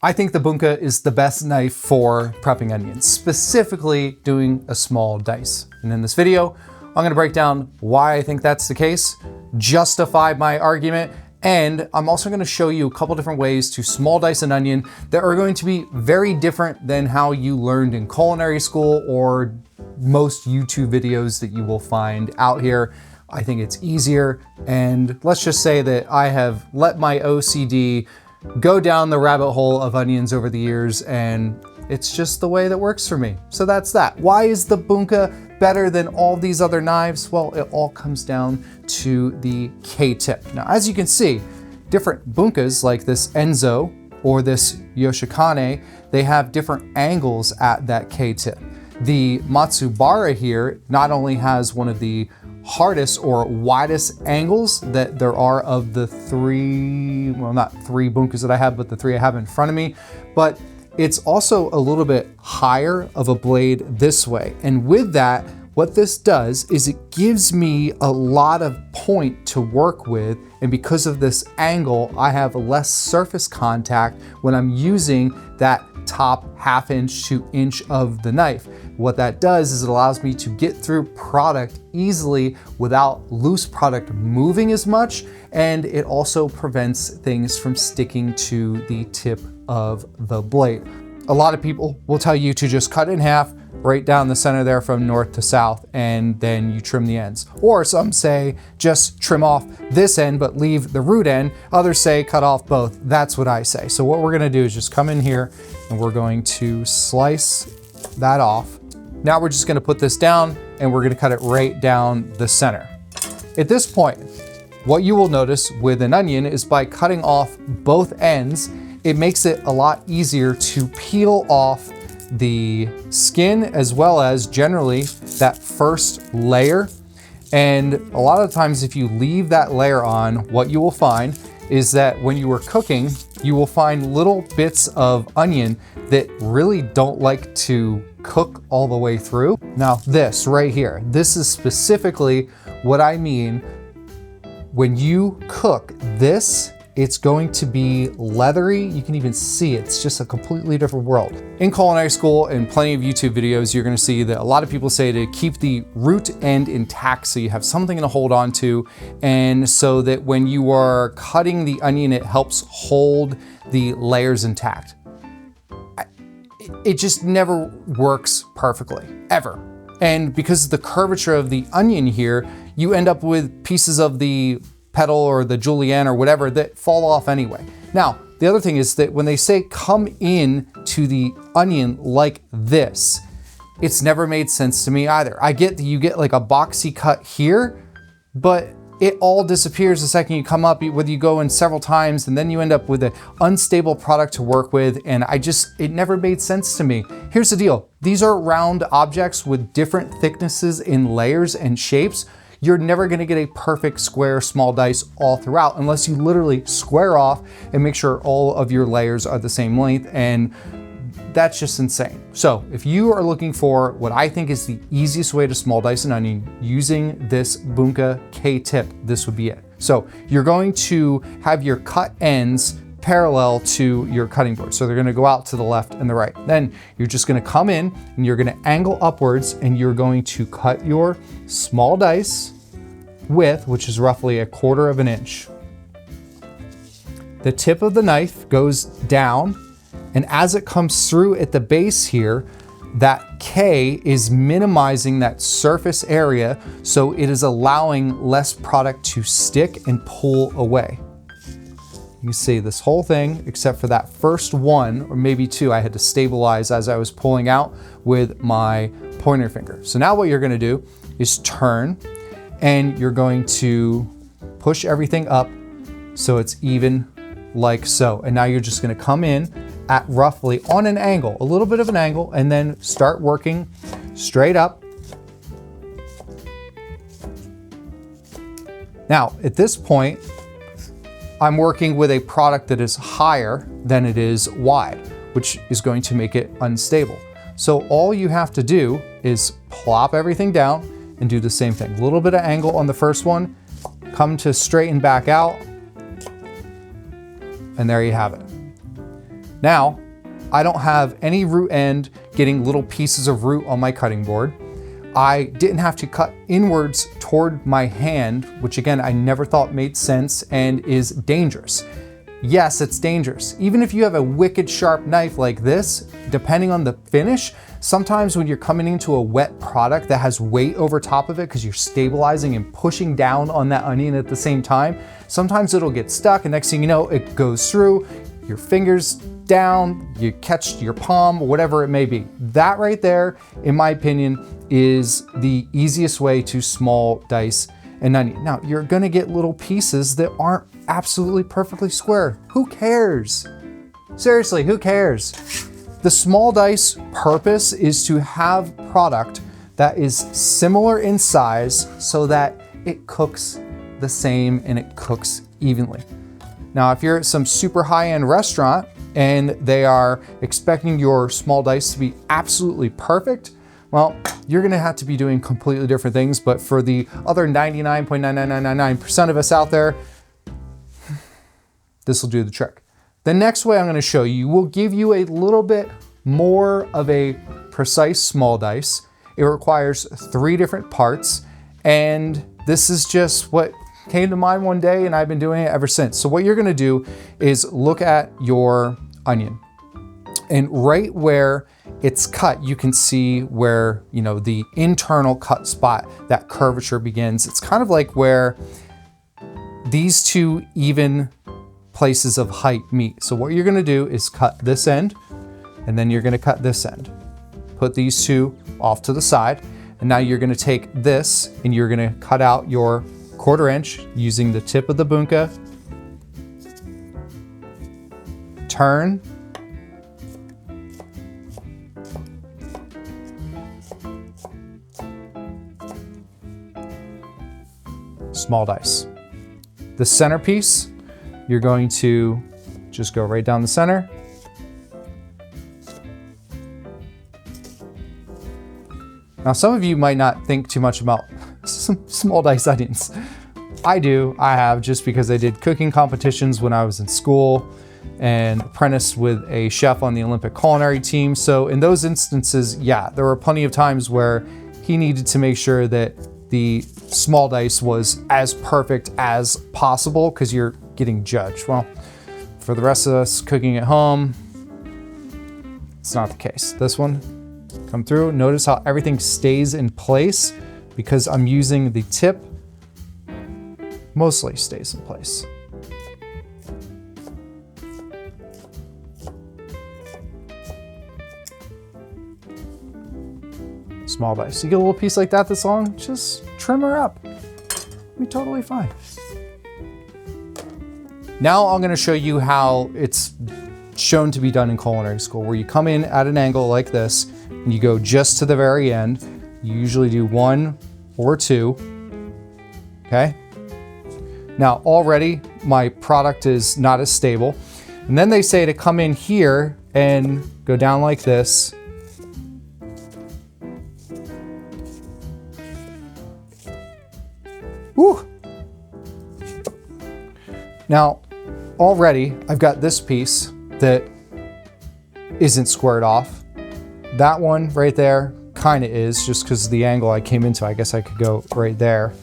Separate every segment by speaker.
Speaker 1: I think the Bunka is the best knife for prepping onions, specifically doing a small dice. And in this video, I'm gonna break down why I think that's the case, justify my argument, and I'm also gonna show you a couple different ways to small dice an onion that are going to be very different than how you learned in culinary school or most YouTube videos that you will find out here. I think it's easier, and let's just say that I have let my OCD go down the rabbit hole of onions over the years, and it's just the way that works for me. So that's that. Why is the Bunka better than all these other knives? Well, it all comes down to the K-tip. Now, as you can see, different Bunkas like this Enzo or this Yoshikane, they have different angles at that K-tip. The Matsubara here not only has one of the hardest or widest angles that there are of the three, well, not three Bunkas that I have, but the three I have in front of me, but it's also a little bit higher of a blade this way. And with that, what this does is it gives me a lot of point to work with. And because of this angle, I have less surface contact when I'm using that top ½ inch to inch of the knife. What that does is it allows me to get through product easily without loose product moving as much, and it also prevents things from sticking to the tip of the blade. A lot of people will tell you to just cut it in half, right down the center there from north to south, and then you trim the ends. Or some say just trim off this end but leave the root end. Others say cut off both. That's what I say. So what we're gonna do is just come in here and we're going to slice that off. Now we're just gonna put this down and we're gonna cut it right down the center. At this point, what you will notice with an onion is by cutting off both ends, it makes it a lot easier to peel off the skin as well as generally that first layer. And a lot of times if you leave that layer on, what you will find is that when you are cooking, you will find little bits of onion that really don't like to cook all the way through. Now this right here, this is specifically what I mean. When you cook this, it's going to be leathery. You can even see it's just a completely different world. In culinary school and plenty of YouTube videos, you're gonna see that a lot of people say to keep the root end intact so you have something to hold on to, and so that when you are cutting the onion, it helps hold the layers intact. It just never works perfectly, ever. And because of the curvature of the onion here, you end up with pieces of the petal or the julienne or whatever that fall off anyway. Now, the other thing is that when they say come in to the onion like this, it's never made sense to me either. I get that you get like a boxy cut here, but it all disappears the second you come up, whether you go in several times, and then you end up with an unstable product to work with, and it never made sense to me. Here's the deal. These are round objects with different thicknesses in layers and shapes. You're never gonna get a perfect square small dice all throughout unless you literally square off and make sure all of your layers are the same length, and that's just insane. So if you are looking for what I think is the easiest way to small dice an onion using this Bunka K-tip, this would be it. So you're going to have your cut ends parallel to your cutting board. So they're gonna go out to the left and the right. Then you're just gonna come in and you're gonna angle upwards and you're going to cut your small dice width, which is roughly 1/4 inch. The tip of the knife goes down, and as it comes through at the base here, that K is minimizing that surface area, so it is allowing less product to stick and pull away. You see this whole thing, except for that first one, or maybe two, I had to stabilize as I was pulling out with my pointer finger. So now what you're gonna do is turn, and you're going to push everything up so it's even like so. And now you're just gonna come in at roughly on an angle, a little bit of an angle, and then start working straight up. Now, at this point, I'm working with a product that is higher than it is wide, which is going to make it unstable. So all you have to do is plop everything down and do the same thing. A little bit of angle on the first one, come to straighten back out, and there you have it. Now, I don't have any root end getting little pieces of root on my cutting board. I didn't have to cut inwards toward my hand, which again, I never thought made sense and is dangerous. Yes, it's dangerous. Even if you have a wicked sharp knife like this, depending on the finish, sometimes when you're coming into a wet product that has weight over top of it because you're stabilizing and pushing down on that onion at the same time, sometimes it'll get stuck and next thing you know, it goes through, your fingers down, you catch your palm, whatever it may be. That right there, in my opinion, is the easiest way to small dice an onion. Now, you're gonna get little pieces that aren't absolutely perfectly square. Who cares? Seriously, who cares? The small dice purpose is to have product that is similar in size so that it cooks the same and it cooks evenly. Now, if you're at some super high-end restaurant and they are expecting your small dice to be absolutely perfect, well, you're gonna have to be doing completely different things, but for the other 99.99999% of us out there, this will do the trick. The next way I'm gonna show you will give you a little bit more of a precise small dice. It requires 3 different parts, and this is just what came to mind one day and I've been doing it ever since. So what you're gonna do is look at your onion, and right where it's cut, you can see where, you know, the internal cut spot, that curvature begins. It's kind of like where these 2 even places of height meet. So what you're gonna do is cut this end, and then you're gonna cut this end. Put these 2 off to the side, and now you're gonna take this and you're gonna cut out your 1/4 inch using the tip of the bunka. Turn. Small dice. The centerpiece, you're going to just go right down the center. Now, some of you might not think too much about some small dice onions. I do, I have, just because I did cooking competitions when I was in school and apprenticed with a chef on the Olympic culinary team. So in those instances, yeah, there were plenty of times where he needed to make sure that the small dice was as perfect as possible because you're getting judged. Well, for the rest of us cooking at home, it's not the case. This one, come through, notice how everything stays in place because I'm using the tip, mostly stays in place. Small dice. You get a little piece like that that's long, just trim her up. It'll be totally fine. Now I'm gonna show you how it's shown to be done in culinary school, where you come in at an angle like this, and you go just to the very end. You usually do 1 or 2, okay? Now already my product is not as stable. And then they say to come in here and go down like this. Woo! Now, already I've got this piece that isn't squared off. That one right there kind of is, just because of the angle I came into. I guess I could go right there.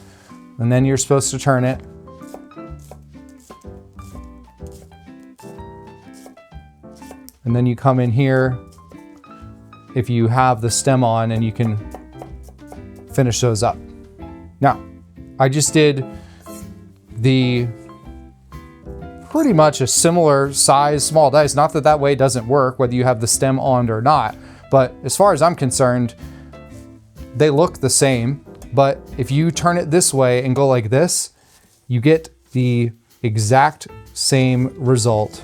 Speaker 1: And then you're supposed to turn it. And then you come in here if you have the stem on, and you can finish those up. Now, I just did the pretty much a similar size small dice. Not that that way doesn't work, whether you have the stem on or not. But as far as I'm concerned, they look the same. But if you turn it this way and go like this, you get the exact same result.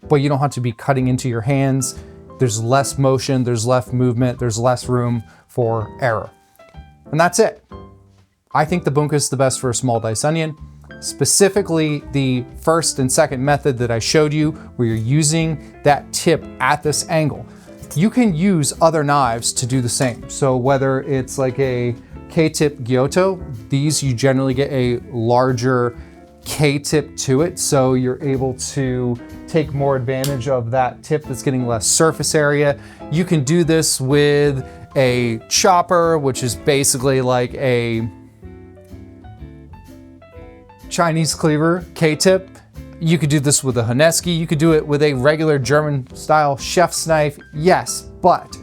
Speaker 1: But you don't have to be cutting into your hands. There's less motion, there's less movement, there's less room for error. And that's it. I think the bunka is the best for a small dice onion. specifically the first and second method that I showed you, where you're using that tip at this angle. You can use other knives to do the same. So whether it's like a K-tip Gyuto, these you generally get a larger K-tip to it, so you're able to take more advantage of that tip that's getting less surface area. You can do this with a chopper, which is basically like a Chinese cleaver K-tip. You could do this with a Haneski. You could do it with a regular German style chef's knife. Yes, but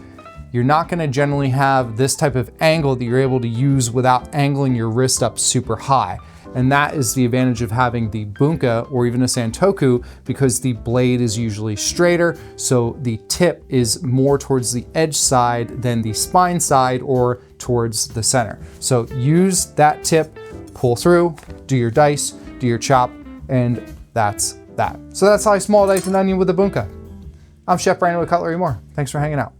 Speaker 1: you're not gonna generally have this type of angle that you're able to use without angling your wrist up super high. And that is the advantage of having the Bunka or even a Santoku, because the blade is usually straighter, so the tip is more towards the edge side than the spine side or towards the center. So use that tip, pull through, do your dice, do your chop, and that's that. So that's how I small dice an onion with a Bunka. I'm Chef Brandon with Cutlery More. Thanks for hanging out.